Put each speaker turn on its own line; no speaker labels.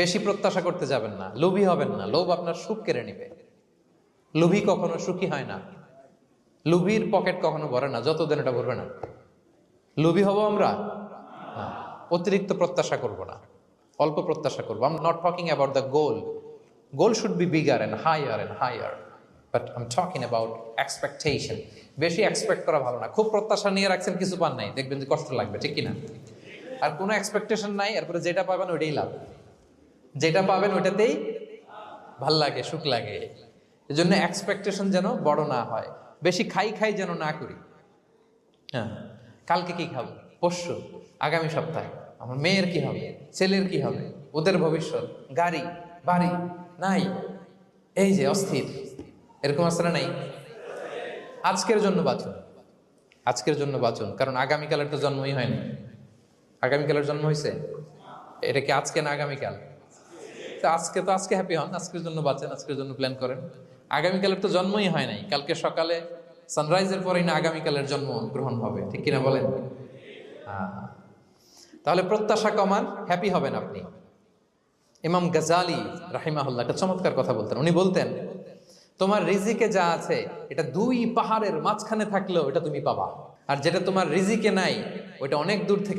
বেশি প্রত্যাশা করতে যাবেন না, লোভী হবেন না। লোভ আপনার সুখ কেড়ে নিবে। লোভী কখনো সুখী হয় না। লোভীর পকেট কখনো ভরে না, যতদিন এটা ভরবে না। লোভী হব আমরা না। অতিরিক্ত প্রত্যাশা করব না, অল্প প্রত্যাশা করবো। I am not talking about the goal. Goal should be bigger and higher, but I am talking about expectation. বেশি এক্সপেক্ট করা ভালো না। খুব প্রত্যাশা নিয়ে রাখছেন, কিছু পান নাই, দেখবেন যে কষ্ট লাগবে, ঠিক কিনা? আর কোনো এক্সপেকটেশন নাই, এরপরে যেটা পাবেন ওইটাই লাভ। যেটা পাবেন ওইটাতেই ভাল লাগে, সুখ লাগে। এই জন্য এক্সপেকটেশন যেন বড় না হয়। বেশি খাই যেন না করি। হ্যাঁ, কালকে কি খাবো, পরশু, আগামী সপ্তাহে আমার মেয়ের কি হবে, ছেলের কি হবে, ওদের ভবিষ্যৎ, গাড়ি বাড়ি নাই, এই যে অস্থির। এরকম আসলে নাই। আজকের জন্য বাঁচুন, আজকের জন্য বাঁচুন, কারণ আগামীকালের তো জন্মই হয়নি। আগামীকালের জন্ম হয়েছে, এটা কি আজকে না আগামীকাল? তো আজকে হ্যাপি হন, আজকের জন্য বাঁচেন, আজকের জন্য প্ল্যান করেন। আগামীকালের তো জন্মই হয় নাই। কালকে সকালে সানরাইজের পরেই না আগামীকালের জন্ম গ্রহণ হবে, ঠিক কিনা বলেন? তাহলে প্রত্যাশা কমান, হ্যাপি হবেন আপনি। ইমাম গাজালি রাহিমাহুল্লাহ একটা চমৎকার কথা বলতেন। উনি বলতেন, তোমার রিজিকে যা আছে এটা 2 পাহাড়ের মাঝখানে থাকলেও এটা তুমি পাবা, আর যেটা তোমার রিজিকে নাই ওইটা অনেক দূর থেকে